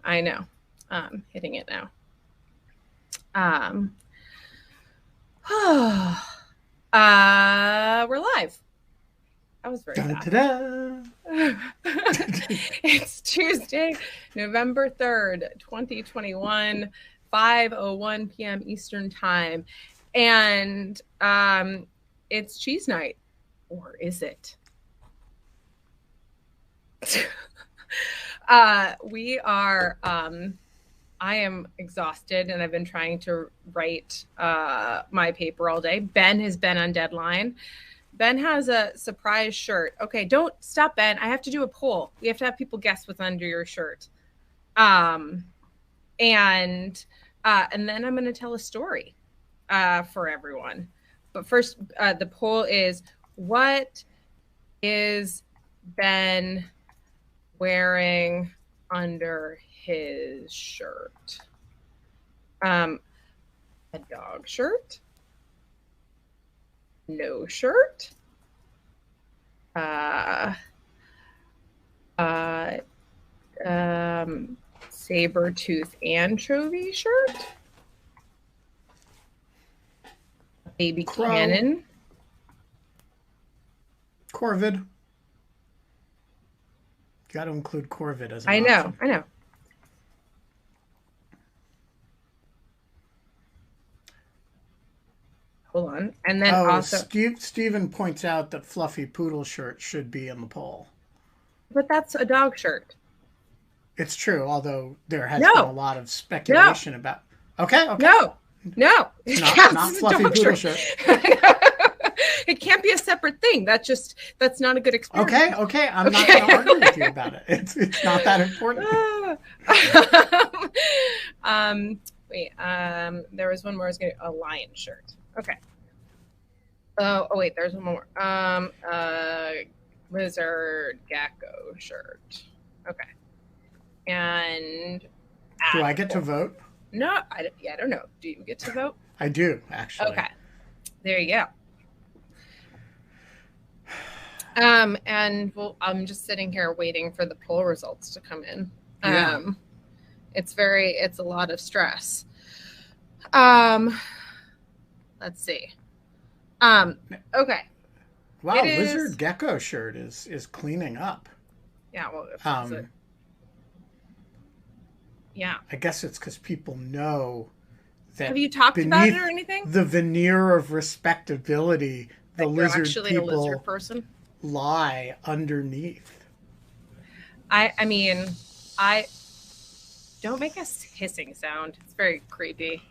I know. Hitting it now. Um, we're live. That was very Dun, fast. ta-da. It's Tuesday, November 3rd, 2021, 5:01 p.m. Eastern Time. And it's cheese night. Or is it? We are I am exhausted and I've been trying to write my paper all day. Ben has been on deadline. Ben has a surprise shirt. Okay, don't stop, Ben. I have to do a poll. We have to have people guess what's under your shirt. Um, and then I'm going to tell a story for everyone. But first, the poll is: what is Ben wearing under his shirt? A dog shirt? No shirt? Uh, uh, saber-tooth anchovy shirt? Baby Crow. cannon? Corvid. Got to include Corvid as an I know, option. I know. Hold on. And then Oh, also, Steven points out that Fluffy Poodle shirt should be in the poll. but that's a dog shirt. It's true, although there has been a No, lot of no, speculation about. Okay, okay. no, no. It's It not counts as a Fluffy dog Poodle shirt. shirt. It can't be a separait thing. That's not a good Okay, experience. okay. I'm not Okay. going to argue with you about it. It's not that important. um, wait. There was one more. I was going to a lion shirt. Okay. Oh, wait. There's one more. Lizard gecko shirt. Okay. And Do I get to apple. vote? No, I don't know. Do you get to vote? I do, actually. Okay. There you go. And I'm just sitting here waiting for the poll results to come in. Yeah. It's a lot of stress. Let's see. Okay. Wow, It is. Lizard Gecko shirt is cleaning up. Yeah. Well, Um, yeah. I guess it's because people know Have that you talked about it beneath or anything? the veneer of respectability, the That you're lizard actually a lizard people person? lie underneath. I mean, I don't make a hissing sound. It's very creepy.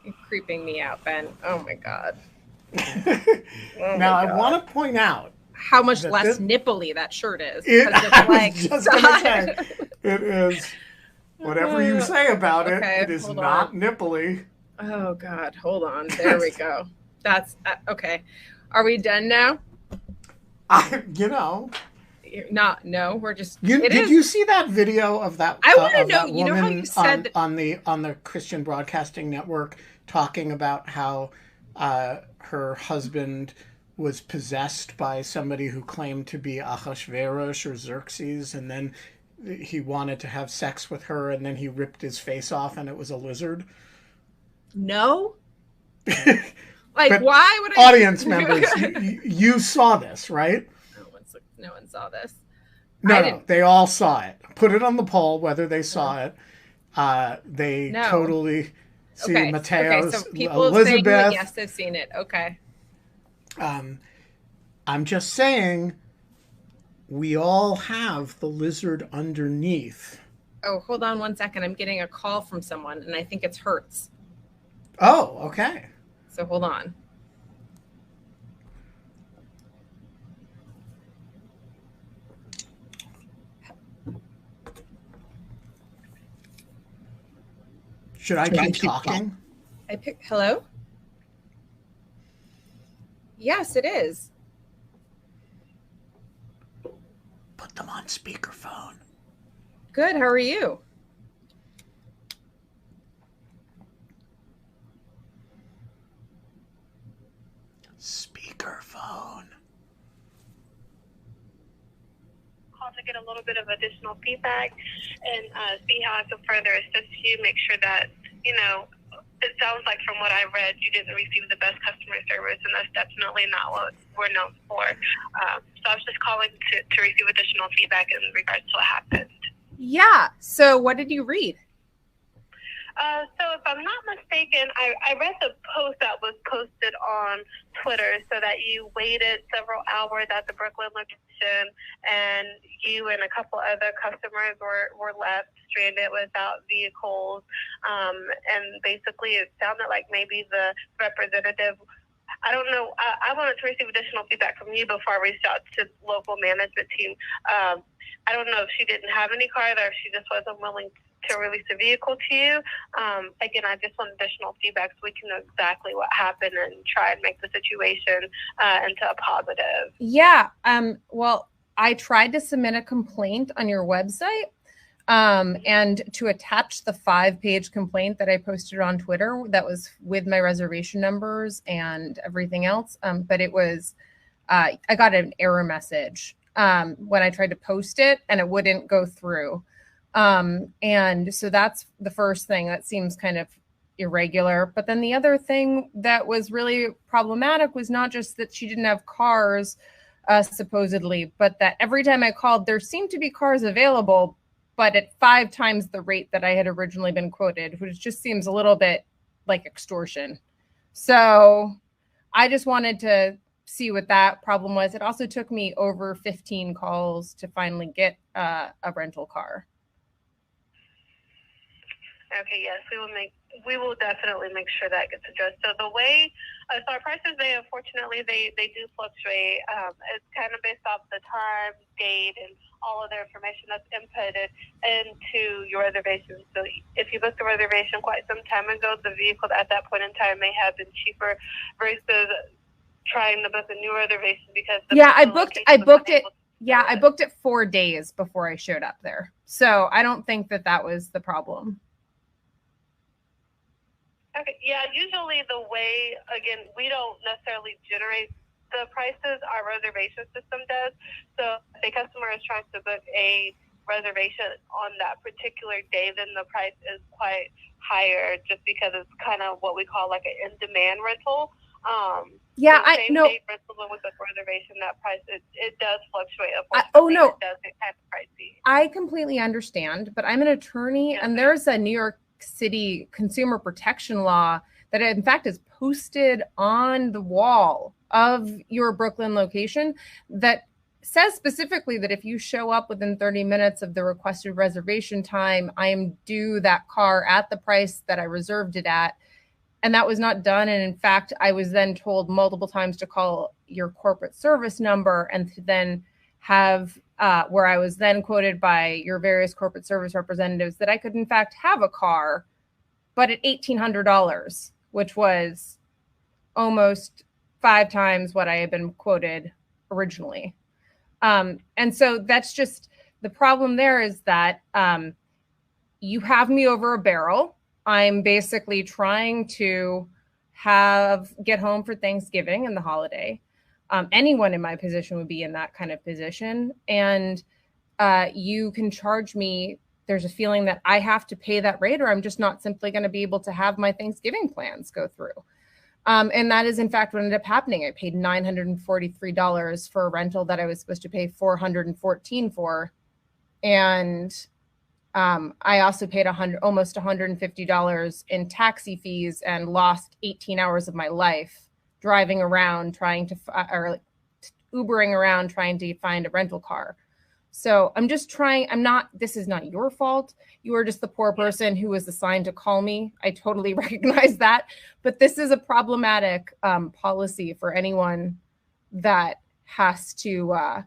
You're creeping me out, Ben. Oh my god. Oh Now, my I god. want to point out How much that less this, nipply that shirt is. I was Like, just going to say, it is, whatever you say about it, okay, it is hold not on. nipply. Oh god, hold on. There we go. That's okay. Are we done now? You know, Not. No, we're just. did you see that video I want to of know. that You know how you woman said that. on the Christian Broadcasting Network talking about how her husband was possessed by somebody who claimed to be Ahasuerus or Xerxes, and then he wanted to have sex with her, and then he ripped his face off, and it was a lizard. No. Like, But why would I? audience members, you saw this, right? No one saw this. I No, didn't. they all saw it. Put it on the poll whether they saw it. They No. totally see Okay. Okay. So Mateo's people saying that Elizabeth. yes, they've seen it. Okay. I'm just saying, we all have the lizard underneath. Oh, hold on one second. I'm getting a call from someone, and I think it's Hertz. Oh, okay. So hold on. Should I keep talking? Hello? Yes, it is. Put them on speakerphone. Good. How are you? Speakerphone. to get a little bit of additional feedback and see how I can further assist you, make sure that, it sounds like from what I read, you didn't receive the best customer service, and that's definitely not what we're known for. So I was just calling to receive additional feedback in regards to what happened. Yeah. So what did you read? So if I'm not mistaken, I read the post that was posted on Twitter, so that you waited several hours at the Brooklyn location, and you and a couple other customers were left stranded without vehicles. And basically it sounded like maybe the representative, I don't know, I wanted to receive additional feedback from you before I reached out to local management team. I don't know if she didn't have any cars or if she just wasn't willing to release a vehicle to you. Again, I just want additional feedback so we can know exactly what happened and try and make the situation into a positive. Yeah. Well, I tried to submit a complaint on your website. And to attach the 5-page complaint that I posted on Twitter that was with my reservation numbers and everything else. But it was, I got an error message when I tried to post it, and it wouldn't go through. And so that's the first thing that seems kind of irregular. But then the other thing that was really problematic was not just that she didn't have cars, supposedly, but that every time I called, there seemed to be cars available, but at 5 times the rate that I had originally been quoted, which just seems a little bit like extortion. So I just wanted to see what that problem was. It also took me over 15 calls to finally get a rental car. Okay, yes, we will definitely make sure that gets addressed. So the way, so our prices, unfortunately, they do fluctuate. It's kind of based off the time, date, and all of the information that's inputted into your reservation. So if you booked a reservation quite some time ago, the vehicle at that point in time may have been cheaper versus trying to book a new reservation because I booked it. Yeah, I booked it 4 days before I showed up there. So I don't think that was the problem. Okay, yeah, usually the way, again, we don't necessarily generate the prices, our reservation system does. So if a customer is trying to book a reservation on that particular day, then the price is quite higher just because it's kind of what we call like an in-demand rental. Yeah, I know. Rental when we book a reservation, that price, it does fluctuate. No. It does get kind of pricey. I completely understand, but I'm an attorney, and there's a New York City consumer protection law that in fact is posted on the wall of your Brooklyn location that says specifically that if you show up within 30 minutes of the requested reservation time, I am due that car at the price that I reserved it at. And that was not done. And in fact, I was then told multiple times to call your corporate service number and to then have where I was then quoted by your various corporate service representatives that I could in fact have a car, but at $1,800, which was almost 5 times what I had been quoted originally. And so that's just the problem there is that you have me over a barrel. I'm basically trying to get home for Thanksgiving and the holiday. Anyone in my position would be in that kind of position. And you can charge me. There's a feeling that I have to pay that rate or I'm just not simply going to be able to have my Thanksgiving plans go through. And that is, in fact, what ended up happening. I paid $943 for a rental that I was supposed to pay $414 for. And I also paid almost $150 in taxi fees and lost 18 hours of my life driving around Ubering around trying to find a rental car. So I'm just trying. This is not your fault. You are just the poor person who was assigned to call me. I totally recognize that. But this is a problematic policy for anyone that has to,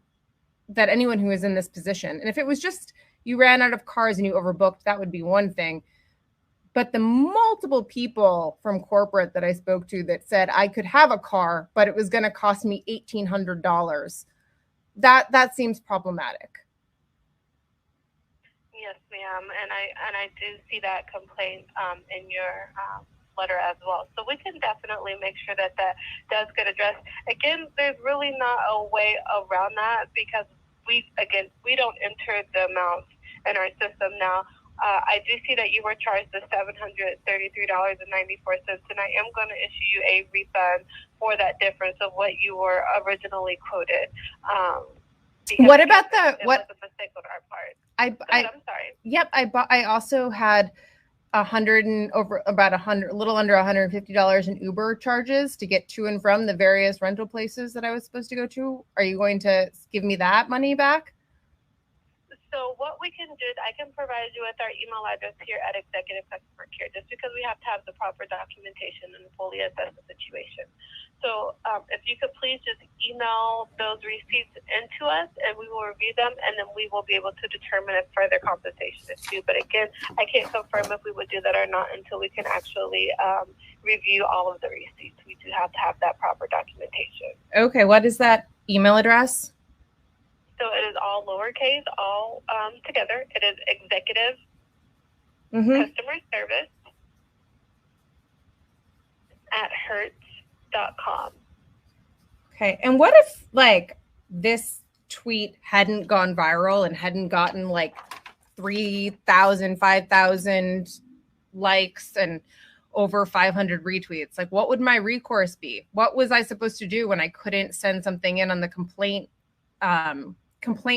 that anyone who is in this position. And if it was just you ran out of cars and you overbooked, that would be one thing. But the multiple people from corporate that I spoke to that said I could have a car, but it was going to cost me $1,800, that seems problematic. Yes, ma'am, and I do see that complaint in your letter as well. So we can definitely make sure that does get addressed. Again, there's really not a way around that because we don't enter the amounts in our system now. I do see that you were charged the $733.94, and I am going to issue you a refund for that difference of what you were originally quoted. What about the what? Was a mistake on our part. I'm sorry. Yep, I also had a little under $150 in Uber charges to get to and from the various rental places that I was supposed to go to. Are you going to give me that money back? So what we can do is I can provide you with our email address here at Executive Customer Care, just because we have to have the proper documentation and fully assess the situation. So if you could please just email those receipts into us, and we will review them, and then we will be able to determine if further compensation is due. But again, I can't confirm if we would do that or not until we can actually review all of the receipts. We do have to have that proper documentation. Okay, what is that email address? So it is all lowercase, all together. It is Executive Customer Service at hertz.com. Okay. And what if like this tweet hadn't gone viral and hadn't gotten like 3,000, 5,000 likes and over 500 retweets? Like, what would my recourse be? What was I supposed to do when I couldn't send something in on the complaint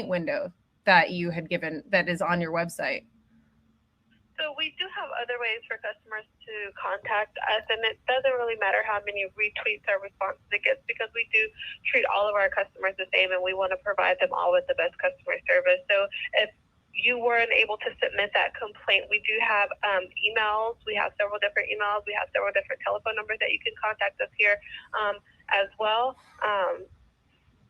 window that you had given that is on your website? So we do have other ways for customers to contact us, and it doesn't really matter how many retweets or responses it gets, because we do treat all of our customers the same, and we want to provide them all with the best customer service. So if you weren't able to submit that complaint, we do have emails. We have several different emails. We have several different telephone numbers that you can contact us here as well.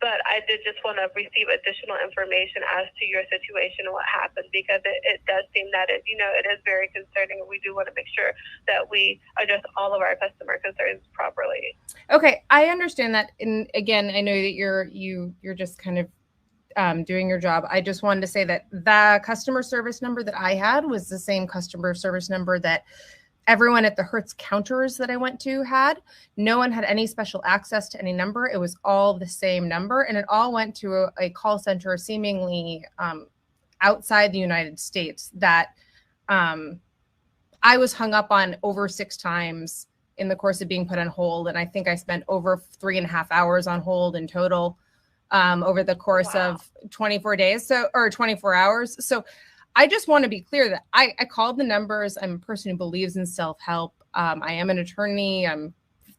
But I did just want to receive additional information as to your situation and what happened, because it does seem that it is very concerning, and we do want to make sure that we address all of our customer concerns properly. Okay, I understand that, and again, I know that you're just kind of doing your job. I just wanted to say that the customer service number that I had was the same customer service number that everyone at the Hertz counters that I went to had. No one had any special access to any number. It was all the same number, and it all went to a call center seemingly outside the United States that I was hung up on over 6 times in the course of being put on hold. And I think I spent over 3.5 hours on hold in total over the course of 24 days, or 24 hours. So I just want to be clear that I called the numbers. I'm a person who believes in self-help. I am an attorney.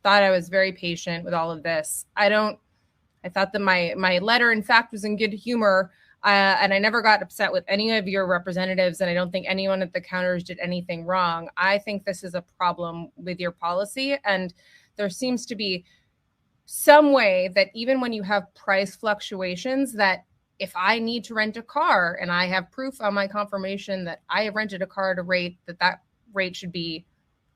Thought I was very patient with all of this. I thought that my letter, in fact, was in good humor. And I never got upset with any of your representatives. And I don't think anyone at the counters did anything wrong. I think this is a problem with your policy. And there seems to be some way that even when you have price fluctuations, that if I need to rent a car and I have proof on my confirmation that I have rented a car at a rate, that rate should be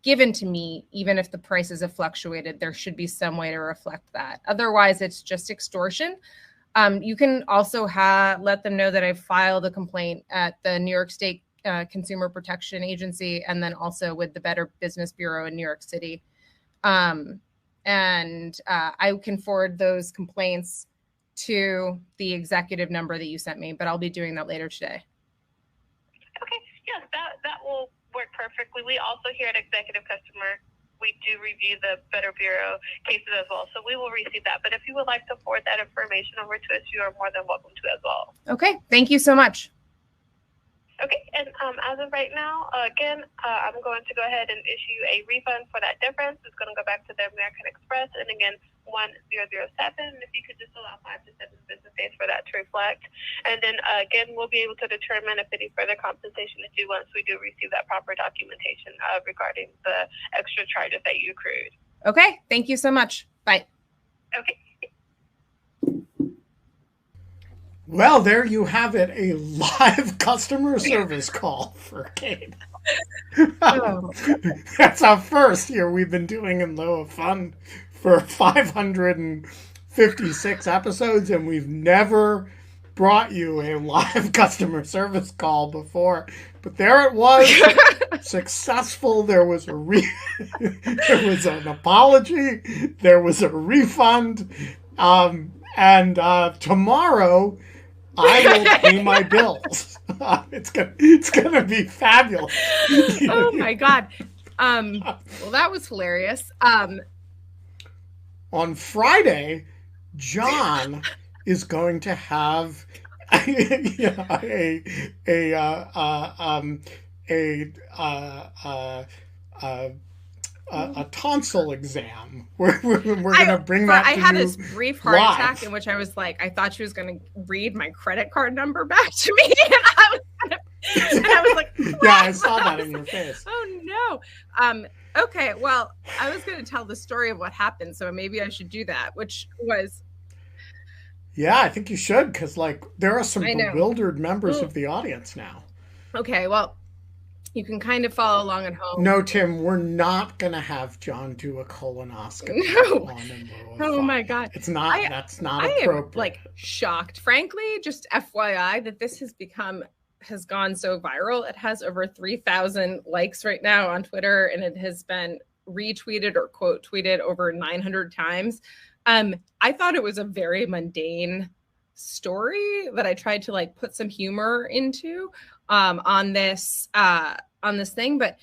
given to me, even if the prices have fluctuated, there should be some way to reflect that. Otherwise, it's just extortion. You can also let them know that I filed a complaint at the New York State Consumer Protection Agency, and then also with the Better Business Bureau in New York City. And I can forward those complaints to the executive number that you sent me, but I'll be doing that later today. Okay, yes, that will work perfectly. We also here at Executive Customer, we do review the Better Bureau cases as well, so we will receive that. But if you would like to forward that information over to us, you are more than welcome to as well. Okay, thank you so much. Okay, and as of right now, again, I'm going to go ahead and issue a refund for that difference. It's going to go back to the American Express, and again, 1007. If you could just allow 5 to 7 business days for that to reflect. And then again, we'll be able to determine if any further compensation is due once we do receive that proper documentation regarding the extra charges that you accrued. Okay, thank you so much. Bye. Okay. Well, there you have it, a live customer service call for Kate. Oh. That's our first here. We've been doing in Low of Fun for 556 episodes, and we've never brought you a live customer service call before. But there it was, successful. There was there was an apology. There was a refund. And tomorrow, I will pay my bills. It's gonna be fabulous. Oh my God. Well, that was hilarious. On Friday, John is going to have a a a uh, a tonsil exam. We're gonna bring that. I to had you this brief heart live. attack in which I was like, I thought she was going to read my credit card number back to me, and I was like, what? Yeah, I saw that in your face. Oh no. Okay, well, I was going to tell the story of what happened, so maybe I should do that, which was. Yeah, I think you should, because like there are some I know. bewildered members of the audience now. Okay, well, you can kind of follow along at home. No, Tim, we're not going to have John do a colonoscopy. No. On Oh my God. It's not. That's not I appropriate. am like shocked, frankly. Just FYI, that this has gone so viral. It has over 3,000 likes right now on Twitter, and it has been retweeted or quote tweeted over 900 times. I thought it was a very mundane story that I tried to like put some humor into on this thing, but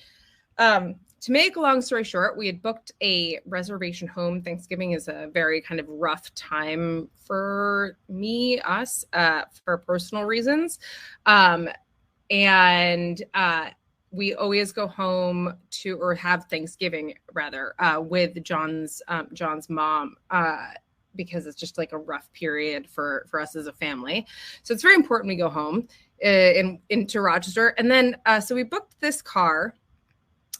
to make a long story short, we had booked a reservation home. Thanksgiving is a very kind of rough time for us, for personal reasons. And we always go home to, or have Thanksgiving rather, with John's mom, because it's just like a rough period for us as a family. So it's very important we go home into Rochester. And then, so we booked this car.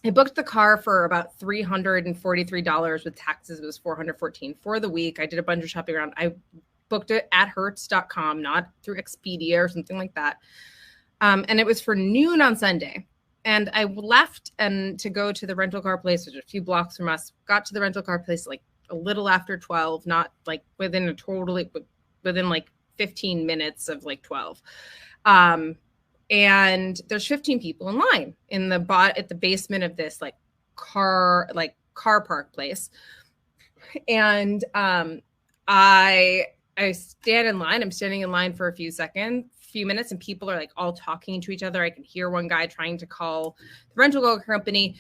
I booked the car for about $343 with taxes. It was $414 for the week. I did a bunch of shopping around. I booked it at hertz.com, not through Expedia or something like that. And it was for noon on Sunday. And I left and to go to the rental car place, which is a few blocks from us. Got to the rental car place like a little after 12, not like within like 15 minutes of like 12. And there's 15 people in line at the basement of this like car park place. And I stand in line. I'm standing in line for a few minutes, and people are like all talking to each other. I can hear one guy trying to call the rental car company.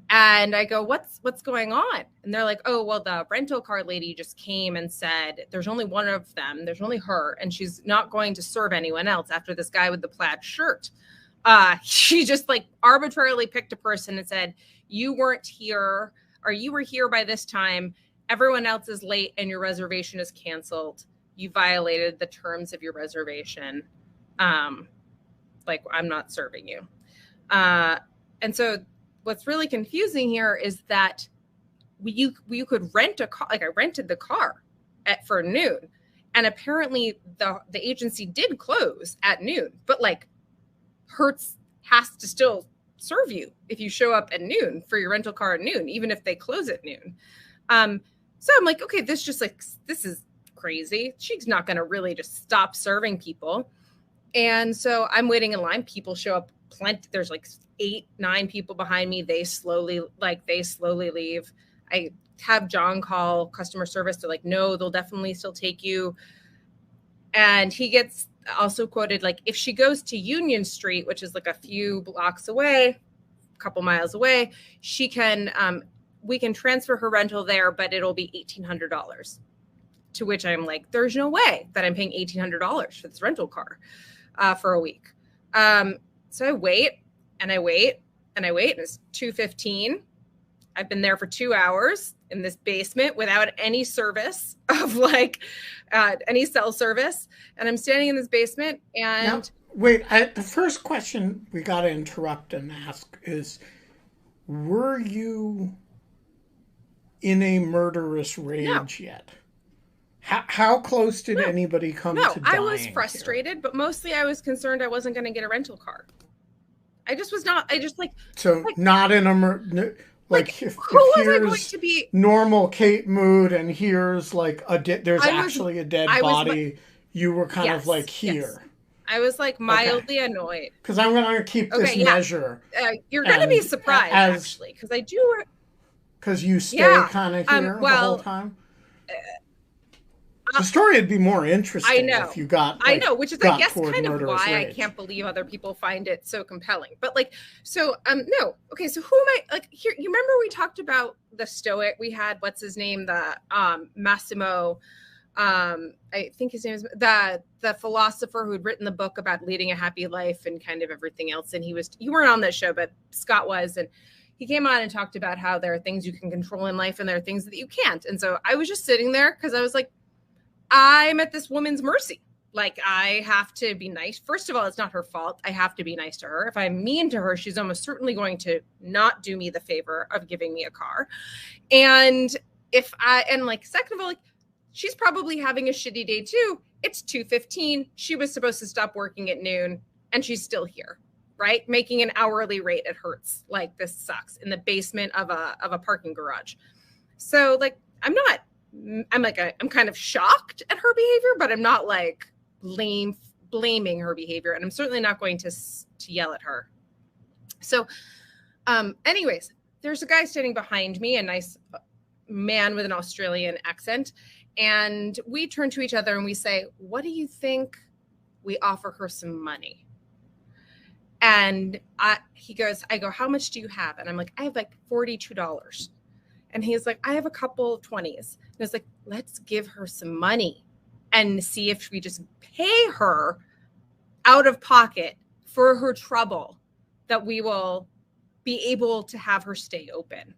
And I go, what's going on? And they're like, oh, well, the rental car lady just came and said there's only one of them. There's only her. And she's not going to serve anyone else after this guy with the plaid shirt. She just like arbitrarily picked a person and said, you weren't here, or you were here by this time. Everyone else is late and your reservation is canceled. You violated the terms of your reservation. Like, I'm not serving you. And so what's really confusing here is that you could rent a car. Like, I rented the car for noon, and apparently the agency did close at noon, but like Hertz has to still serve you if you show up at noon for your rental car at noon, even if they close at noon. So I'm like, okay, this is crazy. She's not going to really just stop serving people. And so I'm waiting in line. People show up plenty. There's like 8-9 people behind me. They slowly leave. I have John call customer service. They're like, no, they'll definitely still take you. And he gets also quoted, like, if she goes to Union Street, which is like a few blocks away, a couple miles away, she can, we can transfer her rental there, but it'll be $1,800. To which I'm like, there's no way that I'm paying $1,800 for this rental car for a week. So I wait and I wait and I wait. And it's 2:15. I've been there for 2 hours in this basement without any service of like any cell service. And I'm standing in this basement and... Now, wait, the first question we got to interrupt and ask is, were you in a murderous rage yet? How close did anybody come to dying? I was frustrated, but mostly I was concerned I wasn't going to get a rental car. I just was not. I just like... So like, not in a... Like if who was here's I going to be? Normal Kate mood, and here's like there's actually a dead body. You were kind of like here. Yes. I was like mildly annoyed because I'm going to keep this measure. You're going to be surprised actually, because I do. Because you stay kind of here the whole time. The story would be more interesting I know. if you got, I know, which is, I guess, kind of murderous why rage. I can't believe other people find it so compelling. But like, so, no. Okay, so who am I? Like, here, you remember we talked about the Stoic? We had, what's his name? The Massimo. I think his name is the philosopher who had written the book about leading a happy life and kind of everything else. And you weren't on this show, but Scott was, and he came on and talked about how there are things you can control in life and there are things that you can't. And so I was just sitting there because I was like, I'm at this woman's mercy. Like, I have to be nice. First of all, it's not her fault. I have to be nice to her. If I'm mean to her, she's almost certainly going to not do me the favor of giving me a car. And second of all, like, she's probably having a shitty day too. It's 2:15. She was supposed to stop working at noon and she's still here, right? Making an hourly rate. It hurts. Like, this sucks, in the basement of a parking garage. So like, I'm kind of shocked at her behavior, but I'm not like blaming her behavior. And I'm certainly not going to yell at her. So anyways, there's a guy standing behind me, a nice man with an Australian accent. And we turn to each other and we say, what do you think we offer her some money? And I go, how much do you have? And I'm like, I have like $42. And he's like, I have a couple of 20s. And I was like, let's give her some money and see if we just pay her out of pocket for her trouble, that we will be able to have her stay open.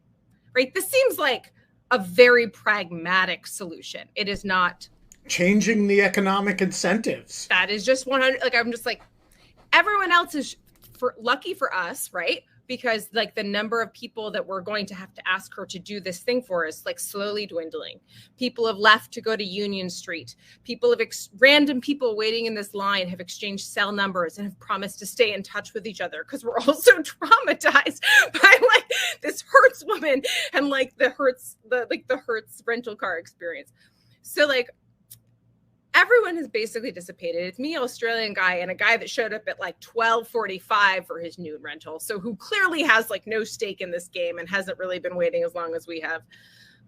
Right? This seems like a very pragmatic solution. It is not changing the economic incentives. That is just 100. Like, I'm just like, everyone else is lucky for us, right? Because like, the number of people that we're going to have to ask her to do this thing for is like slowly dwindling. People have left to go to Union Street. People have random people waiting in this line have exchanged cell numbers and have promised to stay in touch with each other because we're all so traumatized by like this Hertz woman and like the Hertz rental car experience. So like, everyone has basically dissipated. It's me, Australian guy, and a guy that showed up at like 12:45 for his noon rental. So who clearly has like no stake in this game and hasn't really been waiting as long as we have.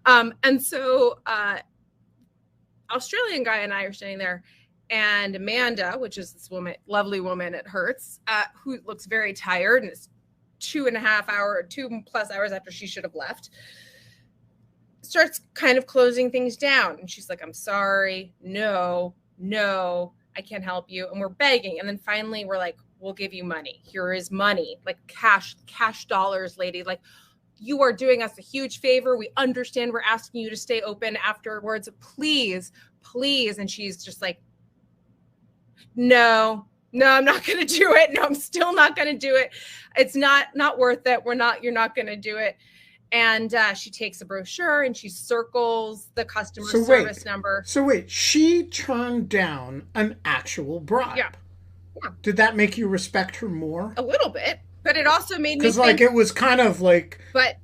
And so Australian guy and I are standing there, and Amanda, which is this woman, lovely woman at Hertz, who looks very tired, and it's 2+ hours after she should have left, starts kind of closing things down. And she's like, I'm sorry. No, I can't help you. And we're begging. And then finally we're like, we'll give you money. Here is money, like cash dollars, lady. Like, you are doing us a huge favor. We understand we're asking you to stay open afterwards. Please. And she's just like, no, I'm not going to do it. No, I'm still not going to do it. It's not worth it. You're not going to do it. And she takes a brochure and she circles the customer service number. So wait, she turned down an actual bribe. Yeah. Did that make you respect her more? A little bit, but it also made me think, because like, it was kind of like, but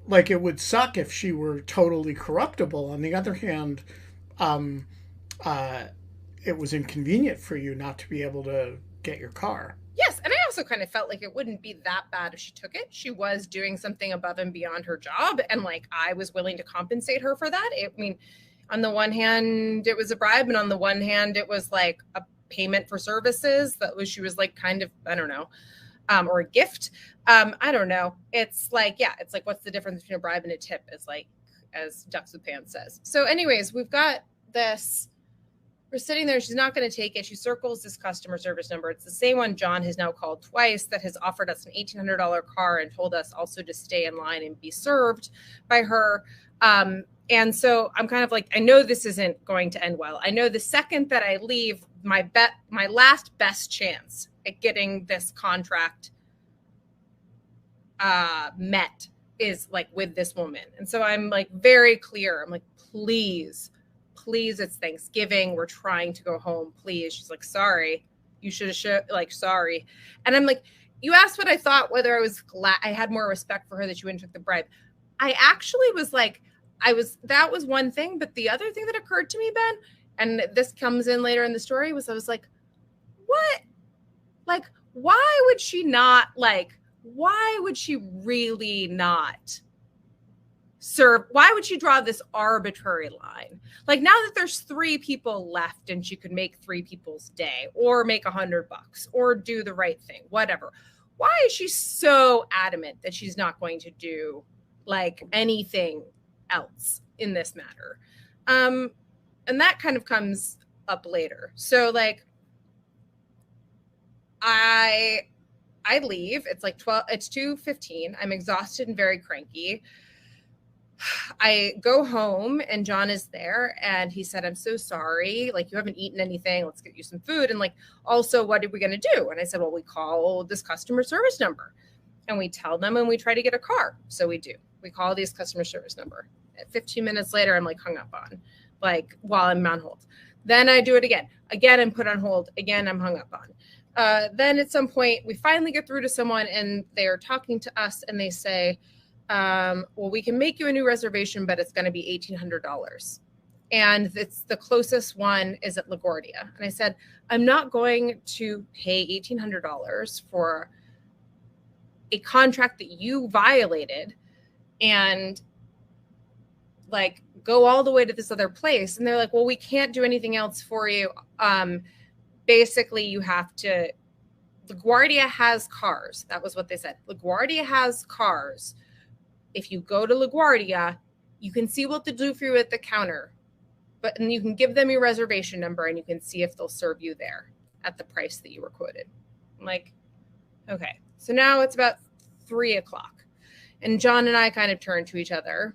like, it would suck if she were totally corruptible. On the other hand, it was inconvenient for you not to be able to get your car. Yes, and I also kind of felt like it wouldn't be that bad if she took it. She was doing something above and beyond her job, and like, I was willing to compensate her for that. I mean, on the one hand, it was a bribe, and on the one hand, it was like a payment for services she was like, kind of, I don't know, or a gift. I don't know. It's like, it's like, what's the difference between a bribe and a tip? It's like, as Ducks with Pants says. So anyways, we've got this. We're sitting there. She's not going to take it. She circles this customer service number. It's the same one John has now called twice, that has offered us an $1,800 car and told us also to stay in line and be served by her. And so I'm kind of like, I know this isn't going to end well. I know the second that I leave, my last best chance at getting this contract met is like with this woman. And so I'm like very clear. I'm like, please, it's Thanksgiving. We're trying to go home. Please. She's like, sorry. You should have sorry. And I'm like, you asked what I thought, whether I was glad I had more respect for her that she went and took the bribe. I actually was like, that was one thing. But the other thing that occurred to me, Ben, and this comes in later in the story, was I was like, what? Like, why would she really not why would she draw this arbitrary line? Like, now that there's 3 people left and she could make 3 people's day or make $100 or do the right thing, whatever. Why is she so adamant that she's not going to do like anything else in this matter? And that kind of comes up later. So like, I leave. It's like 2:15. I'm exhausted and very cranky. I go home and John is there and he said, I'm so sorry. Like, you haven't eaten anything. Let's get you some food. And like, also, what are we going to do? And I said, well, we call this customer service number and we tell them and we try to get a car. So we do. We call this customer service number. 15 minutes later, I'm like hung up on, like, while I'm on hold. Then I do it again. Again, I'm put on hold. Again, I'm hung up on. Then at some point, we finally get through to someone and they're talking to us and they say, well, we can make you a new reservation, but it's going to be $1,800. And it's the closest one is at LaGuardia. And I said, I'm not going to pay $1,800 for a contract that you violated and like go all the way to this other place. And they're like, well, we can't do anything else for you. Basically, you have to, LaGuardia has cars. That was what they said. LaGuardia has cars. If you go to LaGuardia, you can see what to do for you at the counter, and you can give them your reservation number and you can see if they'll serve you there at the price that you were quoted. I'm like, okay. So now it's about 3:00 and John and I kind of turned to each other.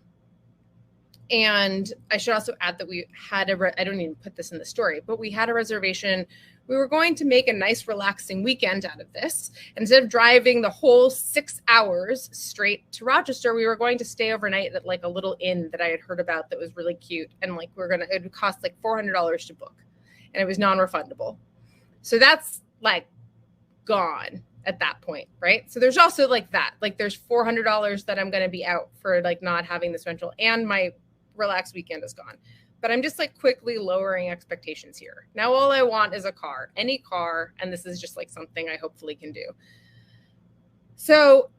And I should also add that we had I don't even put this in the story, but we had a reservation. We were going to make a nice, relaxing weekend out of this. Instead of driving the whole 6 hours straight to Rochester, we were going to stay overnight at like a little inn that I had heard about that was really cute. And like, it would cost like $400 to book and it was non-refundable. So that's like gone at that point, right? So there's also like that, like there's $400 that I'm going to be out for like not having this rental, and my relaxed weekend is gone. But I'm just like quickly lowering expectations here. Now, all I want is a car, any car. And this is just like something I hopefully can do. So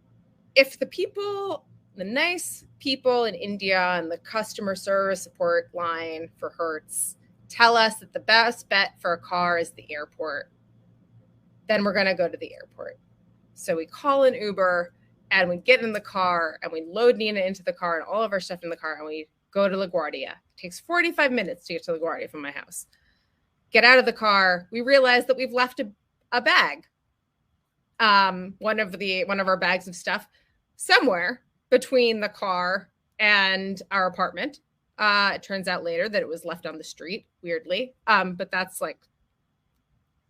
if the nice people in India and the customer service support line for Hertz tell us that the best bet for a car is the airport, then we're going to go to the airport. So we call an Uber and we get in the car and we load Nina into the car and all of our stuff in the car and we go to LaGuardia. It takes 45 minutes to get to LaGuardia from my house. Get out of the car. We realize that we've left a bag. One of our bags of stuff somewhere between the car and our apartment. It turns out later that it was left on the street, weirdly. But that's like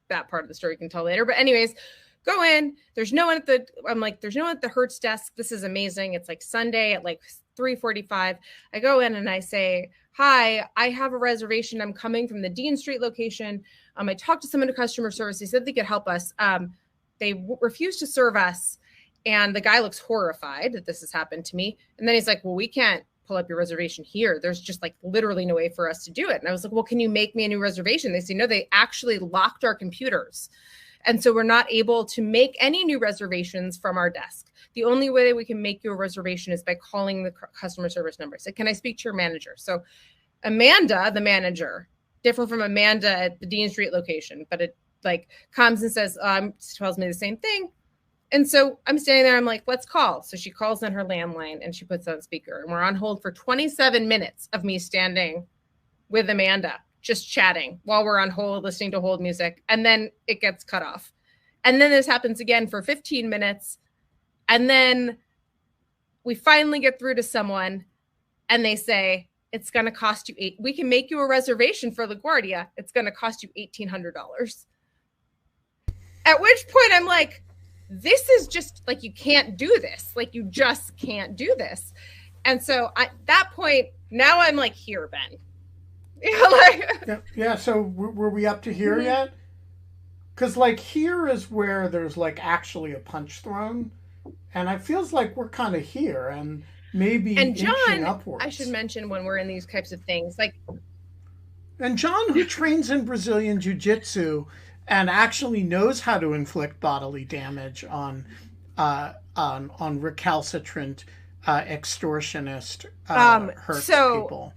that part of the story you can tell later. But anyways, go in. There's no one at the Hertz desk. This is amazing. It's like Sunday at like 3:45. I go in and I say, hi, I have a reservation. I'm coming from the Dean Street location. I talked to someone at customer service. They said they could help us. They refused to serve us. And the guy looks horrified that this has happened to me. And then he's like, well, we can't pull up your reservation here. There's just like literally no way for us to do it. And I was like, well, can you make me a new reservation? They say, no, they actually locked our computers. And so we're not able to make any new reservations from our desk. The only way we can make you a reservation is by calling the customer service number. So can I speak to your manager? So Amanda, the manager, different from Amanda at the Dean Street location, but it like comes and says, tells me the same thing. And so I'm standing there. I'm like, let's call. So she calls on her landline and she puts on speaker. And we're on hold for 27 minutes of me standing with Amanda, just chatting while we're on hold, listening to hold music. And then it gets cut off. And then this happens again for 15 minutes. And then we finally get through to someone and they say, it's going to cost you we can make you a reservation for LaGuardia. It's going to cost you $1,800. At which point I'm like, this is just like, you can't do this. Like, you just can't do this. And so at that point, now I'm like, here, Ben. Yeah. So were we up to here yet? Because like here is where there's like actually a punch thrown, and it feels like we're kind of here and maybe inching upwards. I should mention when we're in these types of things, like, and John, who trains in Brazilian Jiu-Jitsu and actually knows how to inflict bodily damage on recalcitrant extortionist hurts people?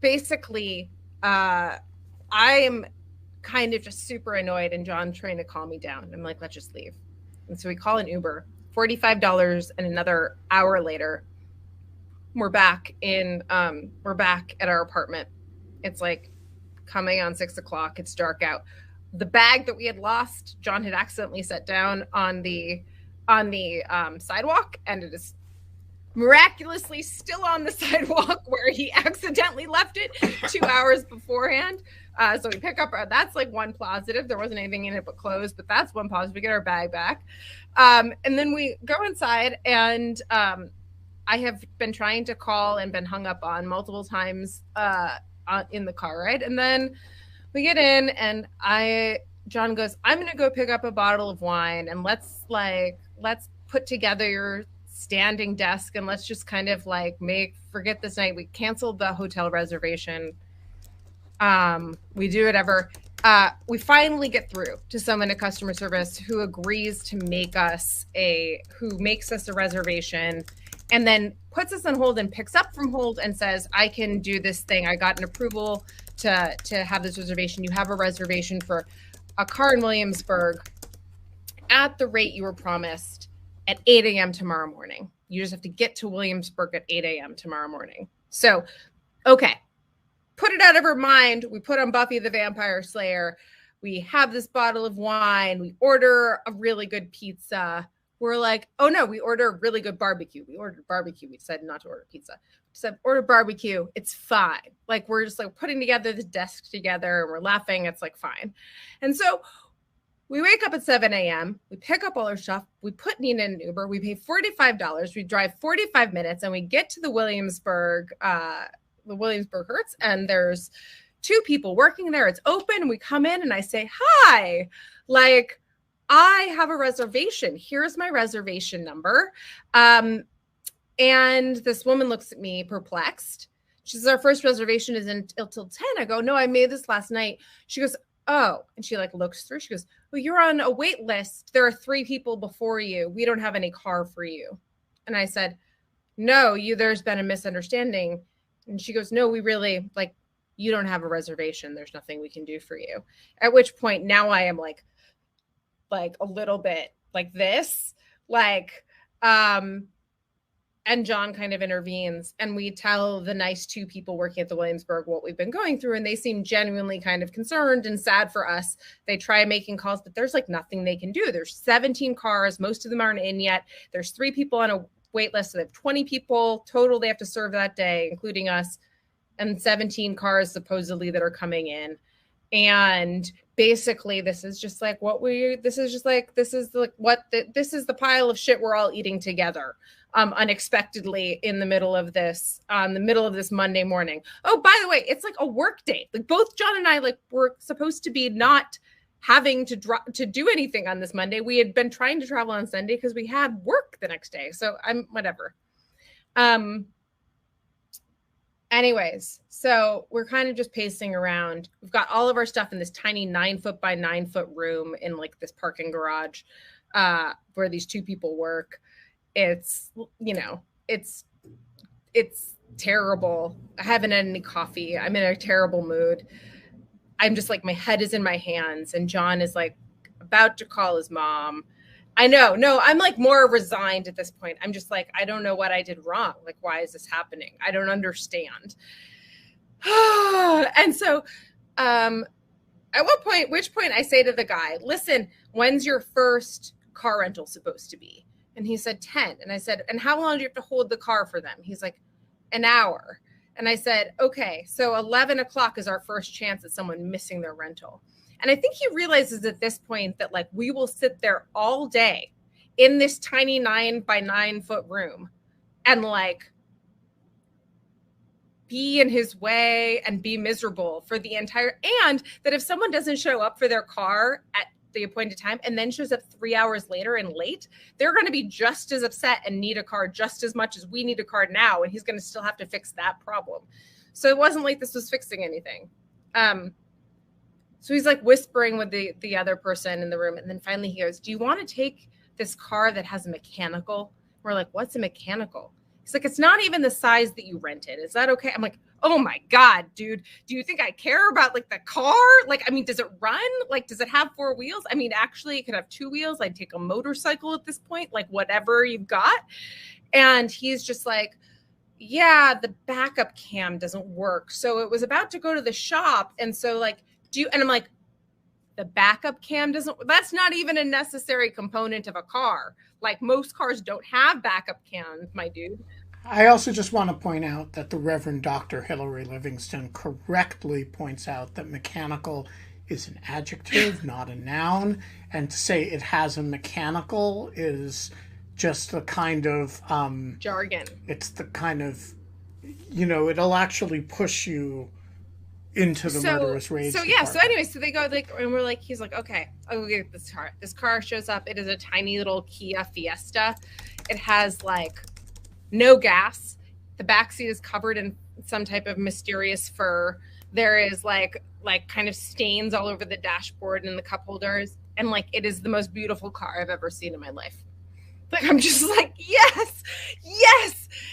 Basically, I am kind of just super annoyed, and John's trying to calm me down. I'm like, let's just leave. And so we call an Uber, $45, and another hour later, we're back at our apartment. It's like coming on 6 o'clock. It's dark out. The bag that we had lost, John had accidentally set down on the sidewalk, and it is miraculously still on the sidewalk where he accidentally left it 2 hours beforehand. So we pick up that's like one positive. There wasn't anything in it but clothes, but that's one positive. We get our bag back. And then we go inside, and I have been trying to call and been hung up on multiple times in the car ride. And then we get in, and John goes, I'm going to go pick up a bottle of wine, and let's put together your standing desk, and let's just kind of like forget this night. We canceled the hotel reservation. We do whatever. We finally get through to someone at customer service who agrees to make us a reservation, and then puts us on hold and picks up from hold and says, I can do this thing. I got an approval to have this reservation. You have a reservation for a car in Williamsburg at the rate you were promised at 8 a.m. tomorrow morning. You just have to get to Williamsburg at 8 a.m. tomorrow morning. So, okay. Put it out of our mind. We put on Buffy the Vampire Slayer. We have this bottle of wine. We order a really good pizza. We're like, oh no, we order a really good barbecue. We ordered barbecue. We decided not to order pizza. We said, order barbecue. It's fine. Like, we're just like putting together the desk together, and we're laughing. It's like fine. And so we wake up at 7 a.m. We pick up all our stuff. We put Nina in an Uber. We pay $45. We drive 45 minutes, and we get to the Williamsburg Hertz, and there's 2 people working there. It's open. We come in, and I say, hi, like, I have a reservation. Here's my reservation number. And this woman looks at me perplexed. She says, our first reservation isn't until 10. I go, no, I made this last night. She goes, oh, and she like looks through. She goes, well, you're on a wait list. There are 3 people before you. We don't have any car for you. And I said, no, there's been a misunderstanding. And she goes, no, we really, like, you don't have a reservation. There's nothing we can do for you. At which point now I am like a little bit like this, like, and John kind of intervenes, and we tell the nice 2 people working at the Williamsburg what we've been going through. And they seem genuinely kind of concerned and sad for us. They try making calls, but there's like nothing they can do. There's 17 cars. Most of them aren't in yet. There's 3 people on a wait list. So they have 20 people total they have to serve that day, including us, and 17 cars supposedly that are coming in. And basically this is just like this is the pile of shit we're all eating together unexpectedly in the middle of this Monday morning. Oh, by the way, it's like a work day. Like, both John and I were supposed to be not having to do anything on this Monday. We had been trying to travel on Sunday because we had work the next day. So I'm whatever. Anyways, so we're kind of just pacing around. We've got all of our stuff in this tiny 9-foot by 9-foot room in like this parking garage where these 2 people work. It's, it's terrible. I haven't had any coffee. I'm in a terrible mood. I'm just like, my head is in my hands, and John is like about to call his mom. I know. No, I'm like more resigned at this point. I'm just like, I don't know what I did wrong. Like, why is this happening? I don't understand. And so, which point I say to the guy, listen, when's your first car rental supposed to be? And he said 10. And I said, and how long do you have to hold the car for them? He's like, an hour. And I said, okay, so 11 o'clock is our first chance at someone missing their rental. And I think he realizes at this point that like we will sit there all day in this tiny 9 by 9-foot room and like be in his way and be miserable for the entire, and that if someone doesn't show up for their car at the appointed time and then shows up 3 hours later and late, they're going to be just as upset and need a car just as much as we need a car now. And he's going to still have to fix that problem. So it wasn't like this was fixing anything. So he's like whispering with the other person in the room. And then finally he goes, do you want to take this car that has a mechanical? We're like, what's a mechanical? He's like, it's not even the size that you rented. Is that okay? I'm like, oh my God, dude, do you think I care about like the car? Like, I mean, does it run? Like, does it have 4 wheels? I mean, actually it could have 2 wheels. I'd take a motorcycle at this point, like whatever you've got. And he's just like, yeah, the backup cam doesn't work. So it was about to go to the shop. And so like, and I'm like, the backup cam doesn't, that's not even a necessary component of a car. Like most cars don't have backup cams, my dude. I also just want to point out that the Reverend Dr. Hillary Livingston correctly points out that mechanical is an adjective, not a noun. And to say it has a mechanical is just the kind of jargon. It's the kind of, it'll actually push you into the murderous rage. So yeah. So anyway, so they go like, and we're like, he's like, okay, I'll go get this car. This car shows up. It is a tiny little Kia Fiesta. It has like no gas. The backseat is covered in some type of mysterious fur. There is like kind of stains all over the dashboard and the cup holders. And like, it is the most beautiful car I've ever seen in my life. Like, I'm just like, yes.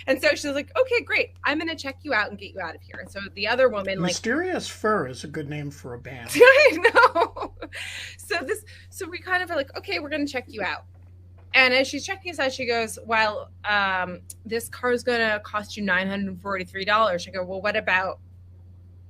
And so she's like, okay, great. I'm going to check you out and get you out of here. And so the other woman, Mysterious Fur is a good name for a band. I know. So we kind of are like, okay, we're going to check you out. And as she's checking us out, she goes, well, this car is going to cost you $943. I go, well, what about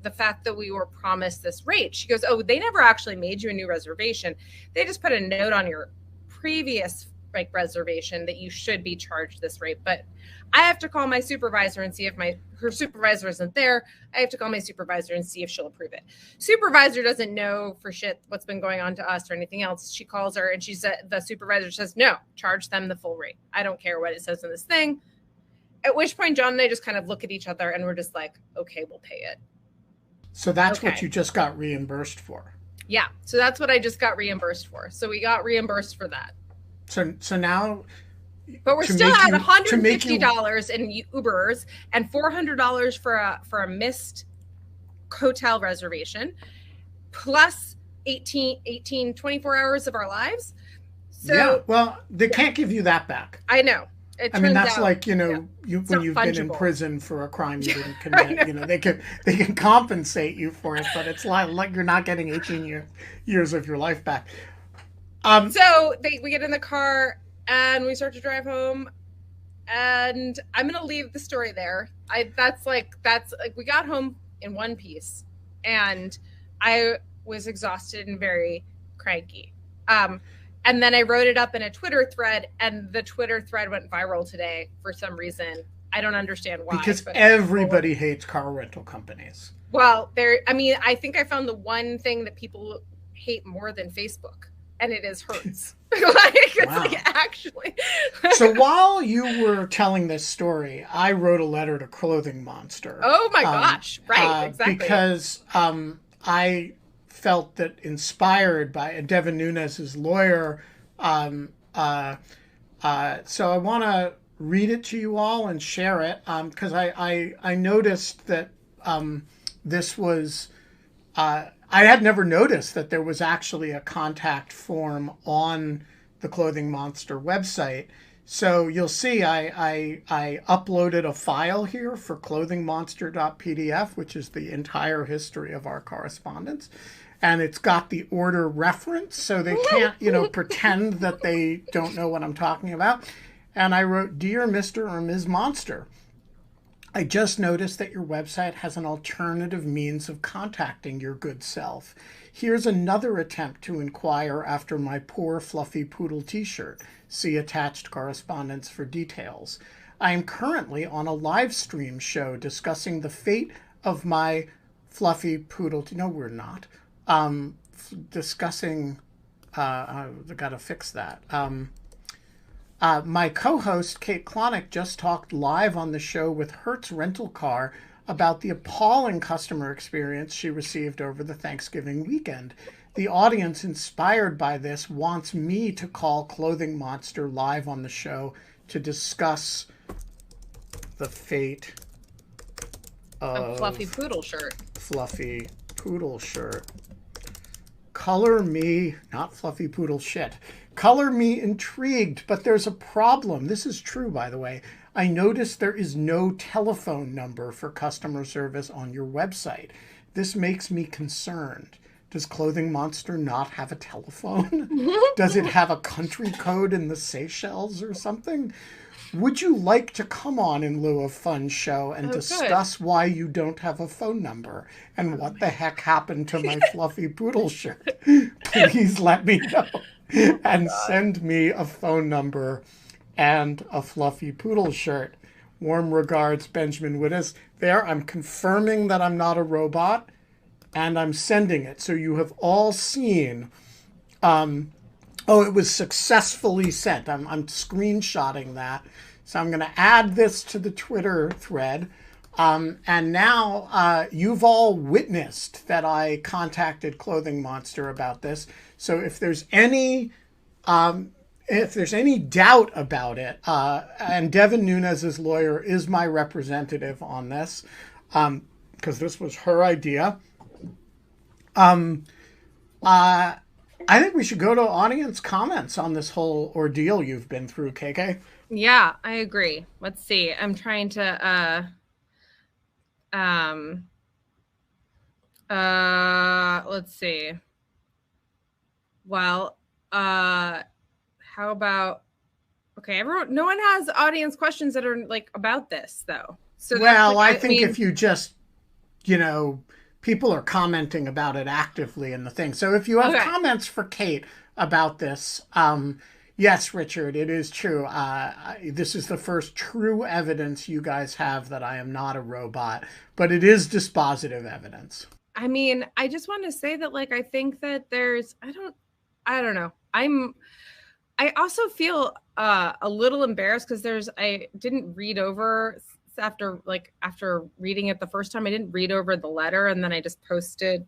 the fact that we were promised this rate? She goes, oh, they never actually made you a new reservation. They just put a note on your previous reservation that you should be charged this rate. But I have to call my supervisor and see if her supervisor isn't there. I have to call my supervisor and see if she'll approve it. Supervisor doesn't know for shit what's been going on to us or anything else. She calls her and the supervisor says, no, charge them the full rate. I don't care what it says in this thing. At which point John and I just kind of look at each other and we're just like, okay, we'll pay it. So that's what you just got reimbursed for. Yeah. So that's what I just got reimbursed for. So we got reimbursed for that. So now, but we're still at $150 in Ubers and $400 for a missed hotel reservation, plus 24 hours of our lives. So yeah, well, they can't give you that back. I know. I mean, that's like, when you've been in prison for a crime you didn't commit, they can compensate you for it, but it's like you're not getting 18 years of your life back. So we get in the car and we start to drive home, and I'm going to leave the story there. That's like we got home in one piece and I was exhausted and very cranky. And then I wrote it up in a Twitter thread, and the Twitter thread went viral today for some reason. I don't understand why. Because everybody hates car rental companies. Well, I think I found the one thing that people hate more than Facebook. And it is Hertz. Actually. So while you were telling this story, I wrote a letter to Clothing Monster. Oh my gosh. Right, exactly. Because I felt that inspired by Devin Nunes' lawyer. So I want to read it to you all and share it. Because I noticed that this was... I had never noticed that there was actually a contact form on the Clothing Monster website. So you'll see I uploaded a file here for clothingmonster.pdf, which is the entire history of our correspondence. And it's got the order reference, so they can't, pretend that they don't know what I'm talking about. And I wrote, Dear Mr. or Ms. Monster, I just noticed that your website has an alternative means of contacting your good self. Here's another attempt to inquire after my poor fluffy poodle t-shirt. See attached correspondence for details. I am currently on a live stream show discussing the fate of my fluffy poodle. No, we're not. Discussing, I've got to fix that. My co-host, Kate Klonick, just talked live on the show with Hertz Rental Car about the appalling customer experience she received over the Thanksgiving weekend. The audience, inspired by this, wants me to call Clothing Monster live on the show to discuss the fate of... a fluffy poodle shirt. Fluffy poodle shirt. Color me, not fluffy poodle shit. Color me intrigued, but there's a problem. This is true, by the way. I noticed there is no telephone number for customer service on your website. This makes me concerned. Does Clothing Monster not have a telephone? Does it have a country code in the Seychelles or something? Would you like to come on in lieu of fun show and discuss why you don't have a phone number and what the heck happened to my fluffy poodle shirt? Please let me know and send me a phone number and a fluffy poodle shirt. Warm regards, Benjamin Wittes. There, I'm confirming that I'm not a robot, and I'm sending it. So you have all seen. Oh, it was successfully sent. I'm screenshotting that. So I'm going to add this to the Twitter thread. And now you've all witnessed that I contacted Clothing Monster about this. So if there's any doubt about it, and Devin Nunes's lawyer is my representative on this, because this was her idea. I think we should go to audience comments on this whole ordeal you've been through, KK. Yeah, I agree. Let's see. I'm trying to let's see. Well, how about, okay, everyone, no one has audience questions that are like about this though. So well, like, I think if you just, people are commenting about it actively in the thing. So if you have comments for Kate about this, yes, Richard, it is true. This is the first true evidence you guys have that I am not a robot, but it is dispositive evidence. I mean, I just want to say that, like, I think that there's, I don't know. I also feel a little embarrassed because I didn't read over after reading it the first time. I didn't read over the letter, and then I just posted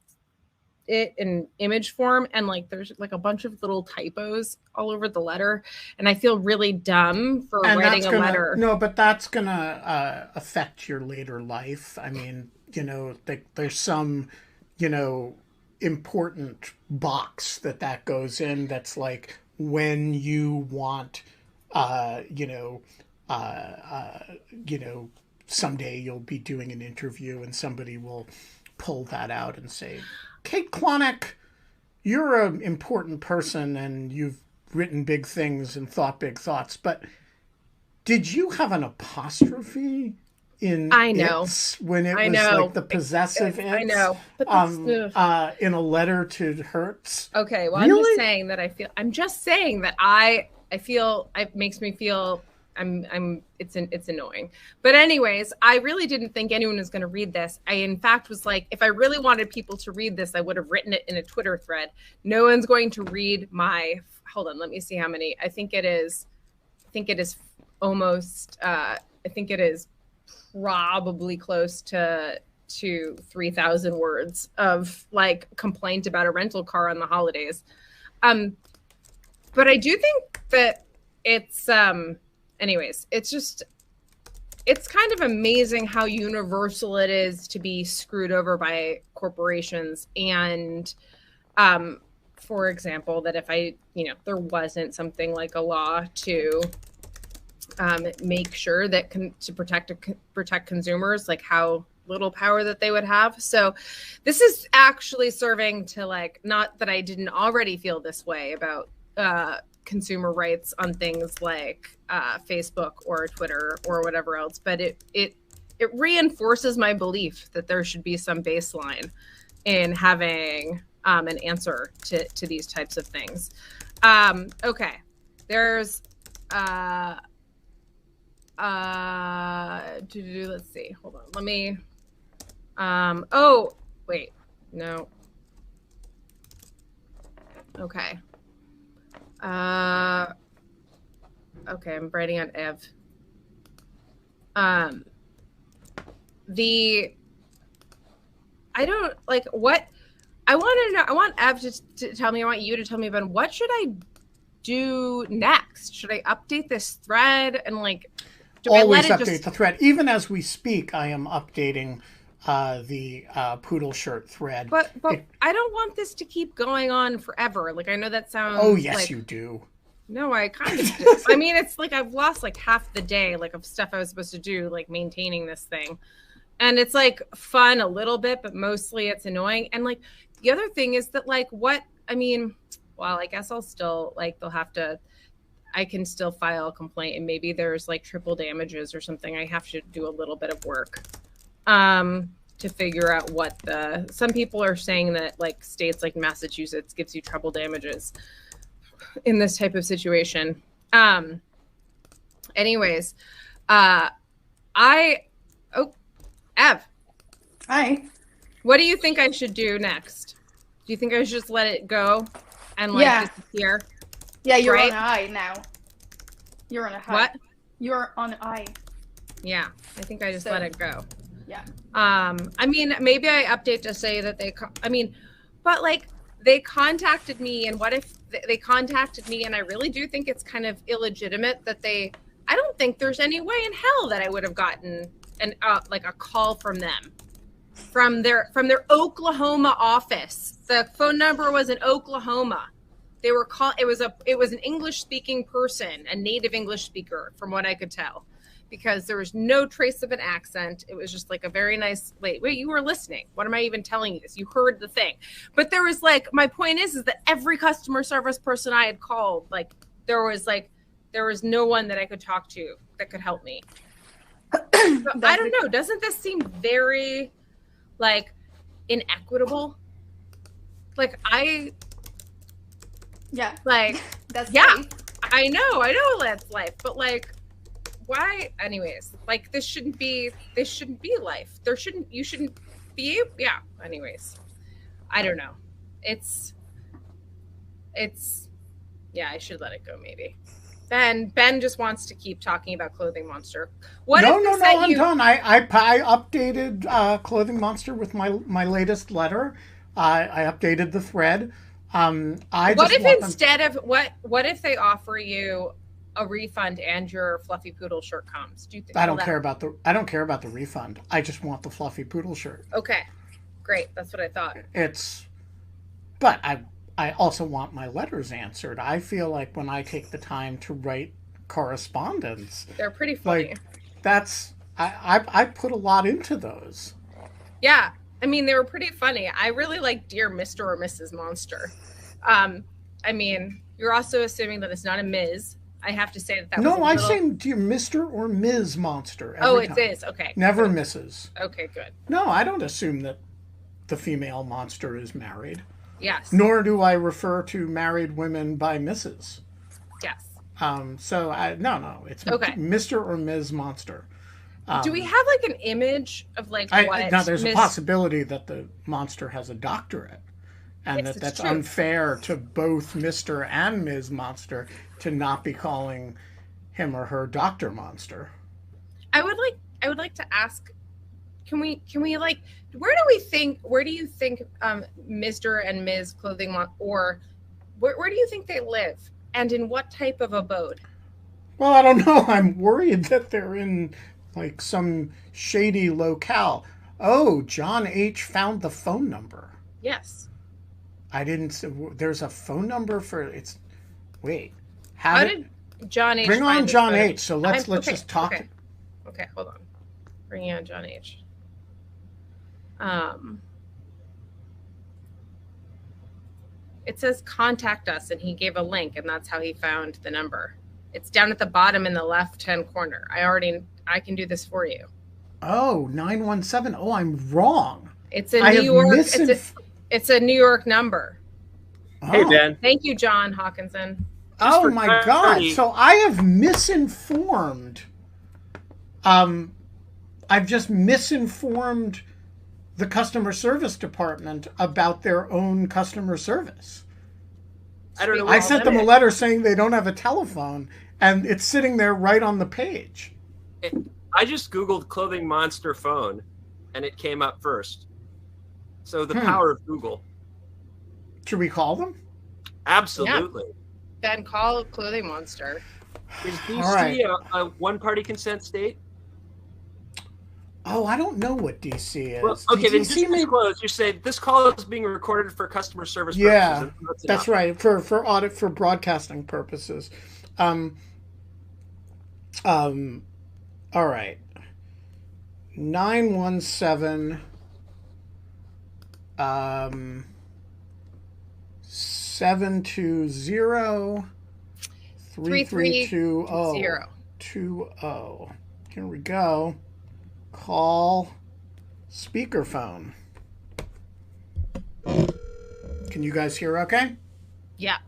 it in image form, and like there's like a bunch of little typos all over the letter, and I feel really dumb for writing a letter. No, but that's gonna affect your later life. I mean, there's some important box that goes in that's like when you want someday you'll be doing an interview and somebody will pull that out and say, Kate Klonick, you're an important person and you've written big things and thought big thoughts, but did you have an apostrophe in it's when it was like the possessive it's? I know. But in a letter to Hertz? Okay, well, really? I'm just saying that I feel, it makes me feel it's annoying. But anyways, I really didn't think anyone was going to read this. I, in fact, was like, if I really wanted people to read this, I would have written it in a Twitter thread. No one's going to read hold on, let me see how many. I think it is almost, I think it is probably close to 3,000 words of like complaint about a rental car on the holidays. But I do think that it's, anyways, it's kind of amazing how universal it is to be screwed over by corporations. And, for example, that if there wasn't something like a law to make sure that to protect consumers, like how little power that they would have. So this is actually serving to, like, not that I didn't already feel this way about consumer rights on things like Facebook or Twitter or whatever else, but it reinforces my belief that there should be some baseline in having an answer to these types of things. Okay, there's let's see, hold on, let me oh wait, no, okay. Okay, I'm writing on Ev. I don't like what I want to know. I want Ev to tell me. I want you to tell me, Ben, what should I do next? Should I update this thread and like always update the thread? Even as we speak, I am updating the poodle shirt thread. But I don't want this to keep going on forever. Like, I know that sounds. Oh yes, like, you do. No, I kind of do. I mean, it's like I've lost like half the day, like of stuff I was supposed to do, like maintaining this thing. And it's like fun a little bit, but mostly it's annoying. And like the other thing is that like what I mean, well, I guess I'll still like they'll have to I can still file a complaint and maybe there's like triple damages or something. I have to do a little bit of work to figure out what some people are saying that like states like Massachusetts gives you treble damages in this type of situation. Anyways, Ev, Hi. what do you think I should do next? Do you think I should just let it go and like disappear? Yeah, you're on I now. You're on a high. What? You're on I. Yeah, I think I just let it go. Yeah. I mean, maybe I update to say that but like they contacted me, and what if they contacted me, and I really do think it's kind of illegitimate that I don't think there's any way in hell that I would have gotten like a call from them, from their Oklahoma office. The phone number was in Oklahoma. They were it was an English speaking person, a native English speaker, from what I could tell, because there was no trace of an accent. It was just like a very nice, wait, you were listening. What am I even telling you this? You heard the thing. But there was like, my point is that every customer service person I had called, like there was no one that I could talk to that could help me. So, I don't know. Doesn't this seem very like inequitable? Like that's life. I know that's life, but like, why? Anyways, like this shouldn't be life. You shouldn't be. Yeah. Anyways, I don't know. It's. Yeah, I should let it go. Maybe. Ben just wants to keep talking about Clothing Monster. No, I'm done. I updated Clothing Monster with my latest letter. I updated the thread. What if they offer you a refund and your fluffy poodle shirt comes? Do you think I don't care about the refund. I just want the fluffy poodle shirt. Okay. Great. That's what I thought. But I also want my letters answered. I feel like when I take the time to write correspondence, they're pretty funny. Like I put a lot into those. Yeah. I mean, they were pretty funny. I really like Dear Mr. or Mrs. Monster. I mean, you're also assuming that it's not a Ms. I have to say that No, I say Dear Mr. or Ms. Monster. It is. Okay. Never Mrs. Okay, good. No, I don't assume that the female monster is married. Yes. Nor do I refer to married women by Mrs. Yes. No, it's okay. Mr. or Ms. Monster. Do we have like an image of like what? Now, there's a possibility that the monster has a doctorate, and that's true. Unfair to both Mr. and Ms. Monster to not be calling him or her Dr. Monster. I would like to ask, can we like, where do you think Mr. and Ms. Clothing or where do you think they live, and in what type of abode? Well, I don't know. I'm worried that they're in like some shady locale. Oh, John H. found the phone number. Yes. I didn't. There's a phone number for it's. Wait. How did John H. Bring on John H. So let's just talk. Okay, hold on. Bringing on John H. It says contact us, and he gave a link, and that's how he found the number. It's down at the bottom in the left-hand corner. I can do this for you. Oh, 917. Oh, I'm wrong. It's a New York. It's a New York number. Oh. Hey, Ben. Thank you, John Hawkinson. Oh my God! So I have misinformed. I've just misinformed the customer service department about their own customer service. I don't know. I sent them a letter saying they don't have a telephone, and it's sitting there right on the page. I just Googled Clothing Monster phone, and it came up first. So the power of Google. Should we call them? Absolutely. Yeah. Ben, call Clothing Monster. Is DC a one-party consent state? Oh, I don't know what DC is. Well, okay, then DC just disclose. You say this call is being recorded for customer service purposes. Yeah, And that's that's enough. right. For broadcasting purposes. Um, um, all right. 917 720 3320. 3320. Here we go. Call speakerphone. Can you guys hear okay? Yeah.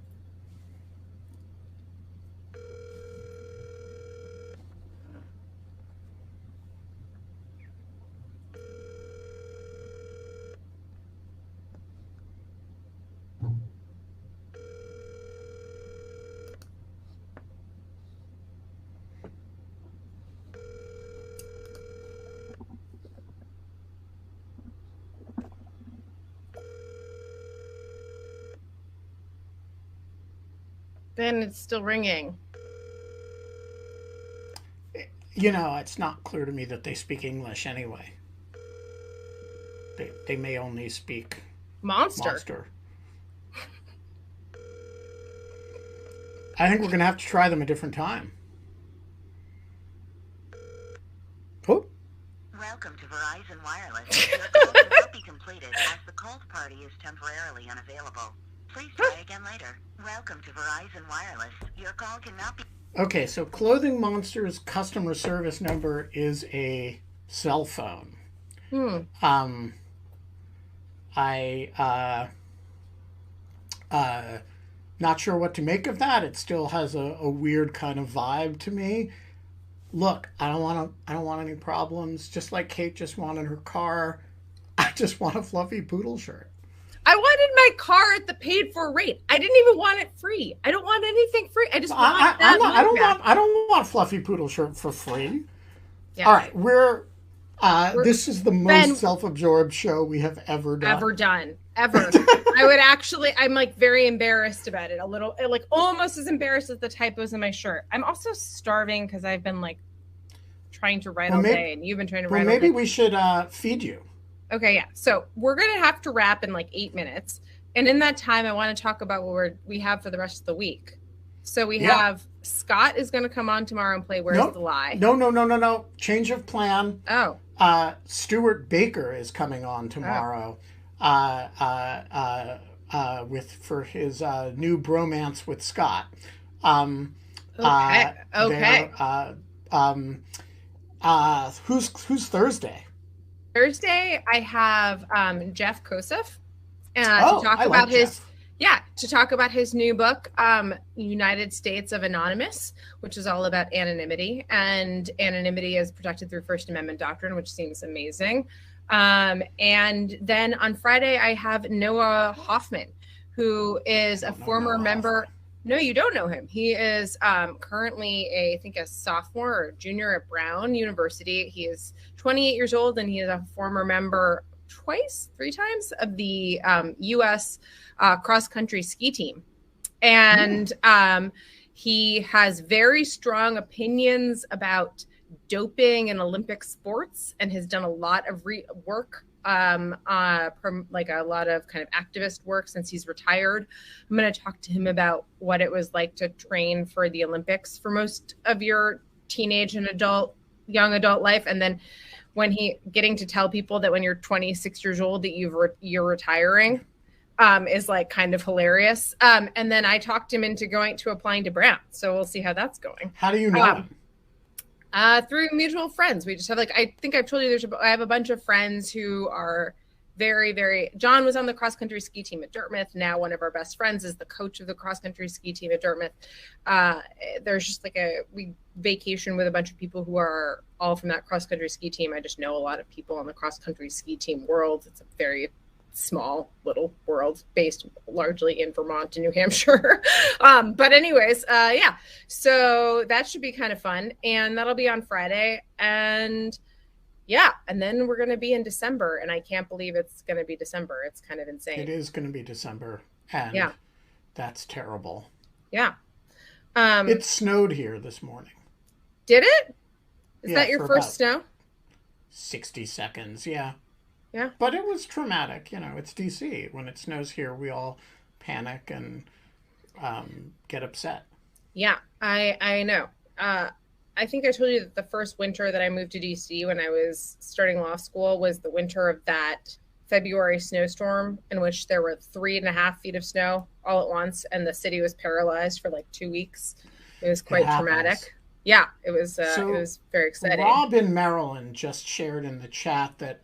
Then it's still ringing. You know, it's not clear to me that they speak English anyway. They may only speak monster. I think we're going to have to try them a different time. Oh. Welcome to Verizon Wireless. Your call cannot be completed as the called party is temporarily unavailable. Please try again later. Welcome to Verizon Wireless. Your call cannot be... Okay, so Clothing Monster's customer service number is a cell phone. Not sure what to make of that. It still has a weird kind of vibe to me. Look, I don't want any problems. Just like Kate just wanted her car, I just want a fluffy poodle shirt. I wanted my car at the paid for rate. I didn't even want it free. I don't want anything free. I just want I don't want fluffy poodle shirt for free. Yeah. All right, we're this is the most self-absorbed show we have ever done. Ever. I'm like very embarrassed about it. A little, like almost as embarrassed as the typos in my shirt. I'm also starving because I've been like trying to write all day, and you've been trying to write all day. Maybe we should feed you. Okay, yeah. So we're going to have to wrap in like 8 minutes. And in that time, I want to talk about what we have for the rest of the week. So we have Scott is going to come on tomorrow and play Where's the Lie? No. Change of plan. Oh. Stuart Baker is coming on tomorrow for his new bromance with Scott. Okay. Who's Thursday? Thursday, I have Jeff Kosef to talk about his new book, United States of Anonymous, which is all about anonymity, and anonymity is protected through First Amendment doctrine, which seems amazing. And then on Friday, I have Noah Hoffman, who is a former member. No, you don't know him. He is currently I think a sophomore or junior at Brown University. He is 28 years old, and he is a former member three times of the U.S. Cross-country ski team. And he has very strong opinions about doping in Olympic sports and has done a lot of work like a lot of kind of activist work since he's retired. I'm going to talk to him about what it was like to train for the Olympics for most of your teenage and young adult life. And then getting to tell people that when you're 26 years old that you're retiring is like kind of hilarious. And then I talked him into applying to Brown. So we'll see how that's going. How do you know? Through mutual friends. We just have I think I've told you I have a bunch of friends who are very, very, John was on the cross-country ski team at Dartmouth. Now one of our best friends is the coach of the cross-country ski team at Dartmouth. There's just we vacation with a bunch of people who are all from that cross-country ski team. I just know a lot of people on the cross-country ski team world. It's a very small little world based largely in Vermont and New Hampshire. But anyways, so that should be kind of fun. And that'll be on Friday. And then we're going to be in December. And I can't believe it's going to be December. It's kind of insane. It is going to be December. And that's terrible. Yeah. It snowed here this morning. Did it? Is that your first snow? 60 seconds. Yeah. Yeah. But it was traumatic. You know, it's DC. When it snows here, we all panic and get upset. Yeah, I know. I think I told you that the first winter that I moved to DC when I was starting law school was the winter of that February snowstorm in which there were 3.5 feet of snow all at once, and the city was paralyzed for like 2 weeks. It was quite traumatic. Yeah, it was very exciting. Rob in Maryland just shared in the chat that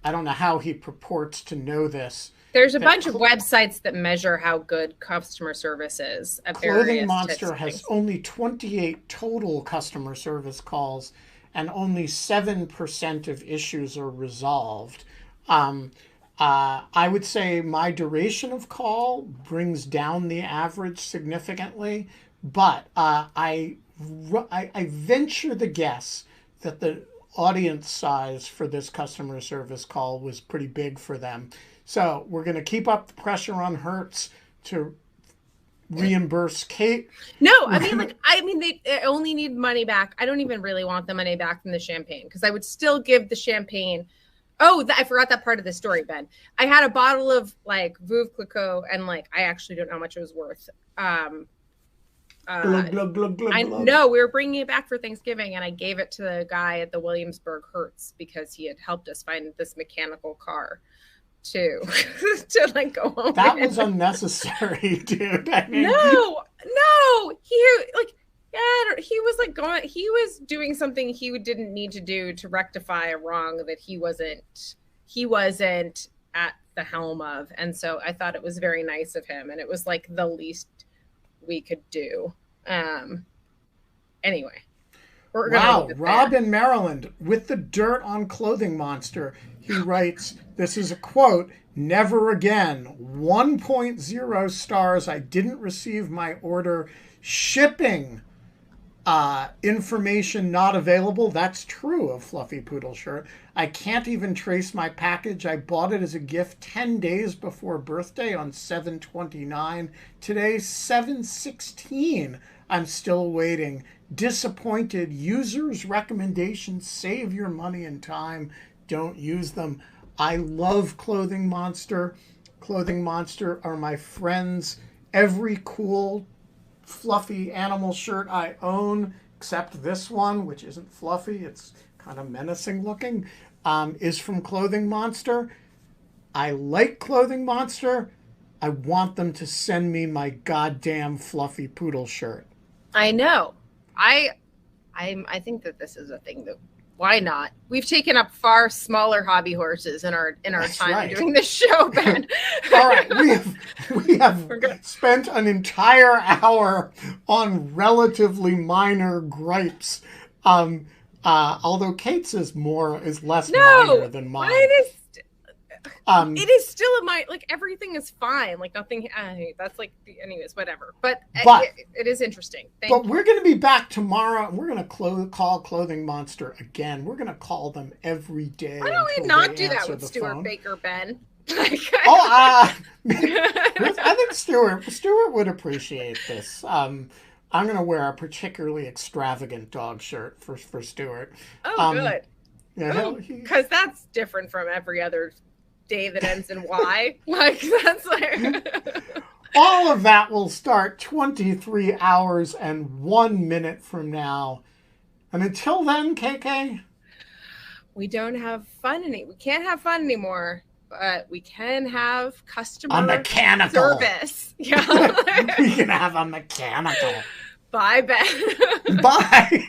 I don't know how he purports to know this. There's a bunch of websites that measure how good customer service is. At Clothing Monster has only 28 total customer service calls, and only 7% of issues are resolved. I would say my duration of call brings down the average significantly, but I venture the guess that the audience size for this customer service call was pretty big for them. So we're going to keep up the pressure on Hertz to reimburse Kate. No, they only need money back. I don't even really want the money back from the champagne, because I would still give the champagne. Oh, I forgot that part of the story, Ben. I had a bottle of like Veuve Clicquot, and like I actually don't know how much it was worth. Glug, glug, glug, glug, I glug. know we were bringing it back for Thanksgiving, and I gave it to the guy at the Williamsburg Hertz because he had helped us find this mechanical car to like go home. That was unnecessary, dude. I mean, no, he was like going. He was doing something he didn't need to do to rectify a wrong that he wasn't at the helm of, and so I thought it was very nice of him, and it was like the least we could do. Anyway, wow, Rob in Maryland with the dirt on Clothing Monster. He writes, this is a quote, "Never again. 1.0 stars. I didn't receive my order. Shipping information not available." That's true of Fluffy Poodle Shirt. "I can't even trace my package. I bought it as a gift 10 days before birthday on 7/29. Today, 7/16. I'm still waiting. Disappointed. Users' recommendations. Save your money and time. Don't use them." I love Clothing Monster. Clothing Monster are my friends. Every cool, fluffy animal shirt I own, except this one, which isn't fluffy, it's kind of menacing looking, is from Clothing Monster. I like Clothing Monster. I want them to send me my goddamn Fluffy Poodle shirt. I know. I think that this is a thing that, why not? We've taken up far smaller hobby horses in our That's time right. doing this show, Ben. All right, we have spent an entire hour on relatively minor gripes. Although Kate's is less minor than mine. It is still like everything is fine. Like nothing. That's like, anyways, whatever. But it is interesting. But we're going to be back tomorrow. And we're going to call Clothing Monster again. We're going to call them every day. Why don't we not do that with Stuart Baker, Ben? I think Stuart would appreciate this. I'm going to wear a particularly extravagant dog shirt for Stuart. Oh, good. Yeah, because that's different from every other day that ends in Y. Like, that's like... All of that will start 23 hours and 1 minute from now. And until then, KK? We don't have fun we can't have fun anymore, but we can have customer mechanical service. Yeah. We can have a mechanical. Bye, Ben. Bye.